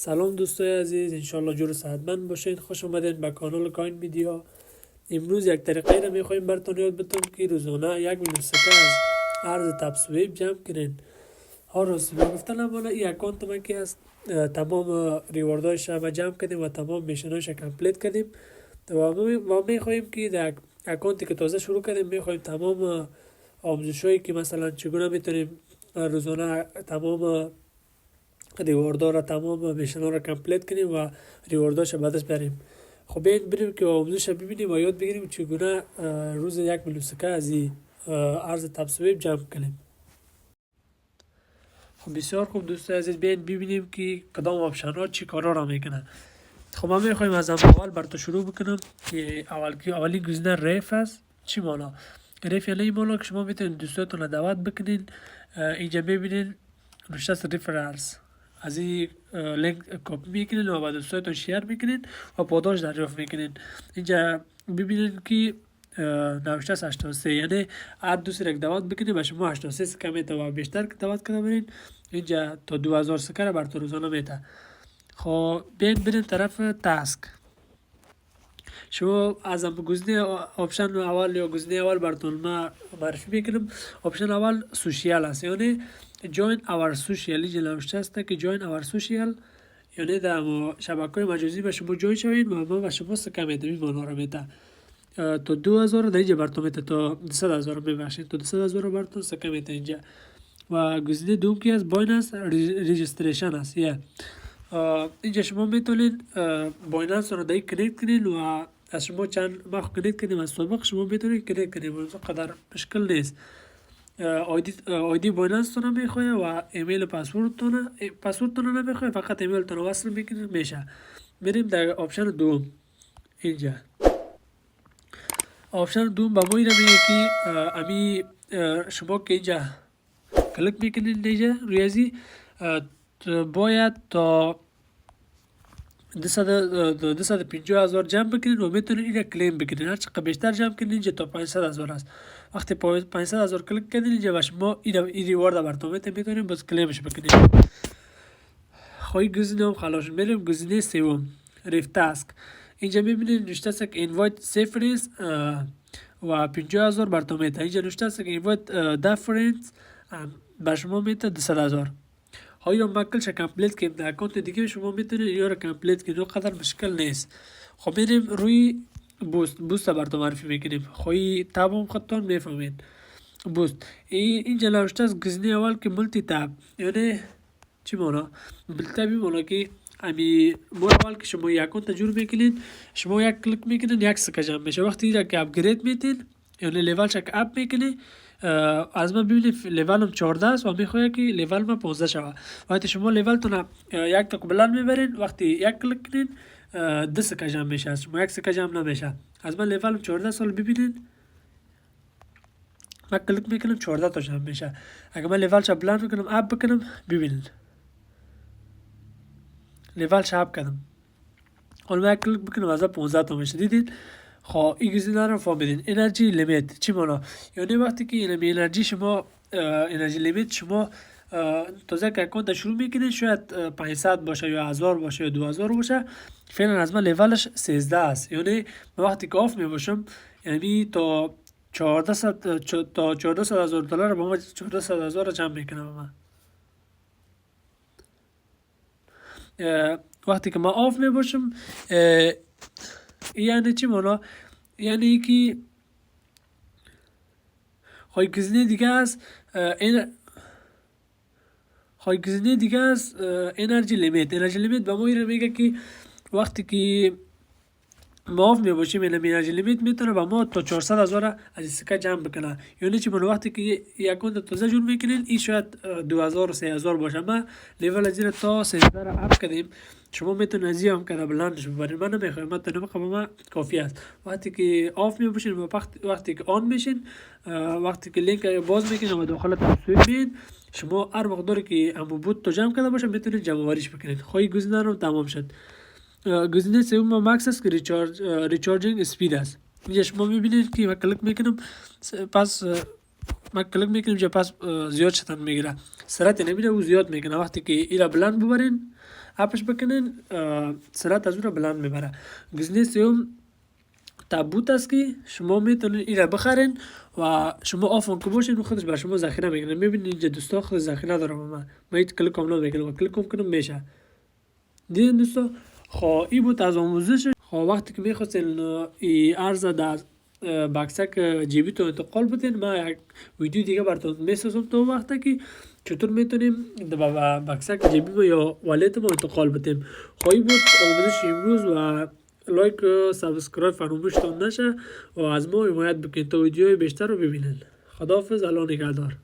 سلام دوستای عزیز، انشالله جور صحتمند باشین. خوش آمدین به کانال کوین میدیا. امروز یک طریقه را میخوایم براتون یاد بدم که روزانه 1,000,000 سکه از ارز تپسویب جمع کنین. هر روز با گفتن امانه این اکانت من که هست تمام ریواردایش را جمع کردیم و تمام میشناش کمپلیت کردیم و میخوایم که در اکانتی که تازه شروع کردیم میخوایم تمام آموزشایی که مثلا چگونه میتونیم روزانه تمام ریواردها را تمام میشن را کمپلیت کنیم و ریوارداش بعدش بریم. خب بیاین بریم که آموزش ببینیم و یاد بگیریم چگونه روز 1,000,000 سکه از این ارز تپسویب جمع کنیم. خب بسیار خوب دوستای عزیز، بیاین ببینیم که کدام آپشن ها چی کارا را میکنه. خب ما میخوایم از اول بر تو شروع بکنم که اولی گزینه ریف است. چی مانا؟ ریف یعنی این مانا که شما میتونید دوستاتون را دعوت بکنین. اینجا ببینین نوشته است ریفرالز، از این لینک کپی میکنین و با دوستاتون شیر میکنین و پاداش دریافت میکنین. اینجا ببینین که نوشته است 83، یعنی هر دوست یک دعوت بکنین و شما 83 سکه میته و بیشتر که دعوت کرده برین اینجا تا 2000 سکه را بر تو روزانه میته. خب بیاین برین طرف تاسک. شما از گزینه آپشن اول یا گزینه اول براتون ما معرفی میکنم. آپشن اول سوشیال است، یعنی join our social. اینجا نوشته است که join our social، یعنی در شبکه‌های مجازی به شما جوین شوین و ما به شما سکه میدیم. این مانا رو میده تا 2000 در اینجا براتون میده، تا 200,000 میبخشید، تا 200,000 براتون سکه میده اینجا. و گزینه دوم که از بایننس رجیستریشن است. اینجا شما میتونید بایننس رو دایی کنیکت کنید و از شما چند ماه کنیکت کنید از سابق شما میتونید کنیکت کنید و قدر مشکل نیست. آیدی بایننس رو نمیخواه و ایمیل پاسورد رو نمیخواه، فقط ایمیل رو وصل میکنید میشه. میریم در آپشن دوم. اینجا آپشن دوم با ما اینه میگه که امی شما که اینجا کلیک میکنید اینجا ریاضی باید تا 250,000 جمع بکنید و میتونید اینجا کلیم بکنید. هر چقدر بیشتر جمع کنید اینجا تا 500,000 است. وقتی 500,000 کلیک کردید اینجا و شما این ریوارد براتون میتونید باز کلیمش بکنید. خواهی گزینه هم خلاص. میریم گزینه سوم، ریف تاسک. اینجا میبینید نوشته است که اینوایت سیفریز و 50,000 براتون میته. اینجا نوشته است که اینوایت دافرنس بر شما میته 200,000. های رو مکلش کمپلیت کنیم در اکانت دیگه شما میتونید یا رو کمپلیت کنید، قدر مشکل نیست. خب میریم روی بوست براتون معرفی میکنیم. خواهی تاب هم خودتون میفهمین. بوست اینجا نوشته است گزینه اول که مولتی تاب، یعنی چی مانا؟ مولتی تابی مانا که امی اول که شما یک اکانت جور میکنید، شما یک کلیک میکنید یک سکه جمع میشه. وقتی ایرا که اپگرید میتین یعنی لیول چک اپ میکنی، از من ببینید لیولم 14 است و میخواه که لیول ما 15 شوه. وقتی شما لیول تون یک تا بلند میبرین، وقتی یک کلیک کنین 2 سکه جمع میشه، شما یک سکه جمع نمیشه. از من لیولم 14 سال ببینید من کلیک میکنم 14 تا جمع میشه. اگر من لیول چا بلند میکنم اپ بکنم ببینید لیول چا اپ کردم، حالا من کلیک بکنم از 15 تا میشه. دیدید؟ خب این گزینه رو فهمیدین. انرژی لیمیت چی مانا؟ یعنی وقتی که انرژی شما انرژی لیمیت شما تازه که اکانت شروع میکنید شاید 500 باشه یا 1000 باشه یا 2000 باشه. فعلا از من لیولش 13 است، یعنی وقتی که آف میباشم یعنی تا 1400,000 دلار با ما 1400,000 جمع میکنم من. وقتی که ما آف میباشم یعنی چی مانا؟ یعنی که خواهی گزینه دیگه است انرژی لیمیت. انرژی لیمیت به ما این میگه که وقتی که ما آف میباشیم انرژی لیمیت میتونه به ما تا 400,000 از سکه جمع بکنه. یعنی چی مانا؟ وقتی که یک اکانت تازه جور میکنین این شاید 2000 و 3000 باشه. ما لیول از این تا 13 را اپ کردیم، شما میتونید از این هم که بلندش ببرین. من نمیخوایم، من تا نمیخوایم، ما کافی است. وقتی که آف میباشین و وقتی که آن میشین، وقتی که لینک باز میکنین و داخل تپسویب بین، شما هر مقداری که امو بود تو جمع کرده باشه میتونید جمع آوریش بکنید. خواهی گزینه رو تمام شد. گزینه سوم مکس است که ریچارجینگ اسپید است. اینجا شما میبینید که من کلیک میکنم پس زیاد شدن میگیره، سرعت نمیده و زیاد میکنه. وقتی که ایرا بلند ببرین اپش بکنین سرعت از اون رو بلند میبره. گزینه سوم تابوت است که شما میتونین این را بخرین و شما آفون که باشین و خودش بر شما ذخیره میکنه. میبینید اینجا دوستا خود ذخیره دارم من ایت کلیک کاملا میکنم و کلیک کنم میشه. دیدین دوستا خب این بود از آموزش. خب وقتی که میخواستین این ارز در بکسک جیبی تو انتقال بدین من یک ویدیو دیگه براتون میسازم تو وقتی که چطور میتونیم در بکسک جیبی ما یا والت ما انتقال بدیم. خب این بود آموزش امروز و لایک و سابسکرایب فراموشتون نشه و از ما حمایت بکنید تا ویدیوهای بیشتر رو ببینین. خداحافظ. الله نگهدار.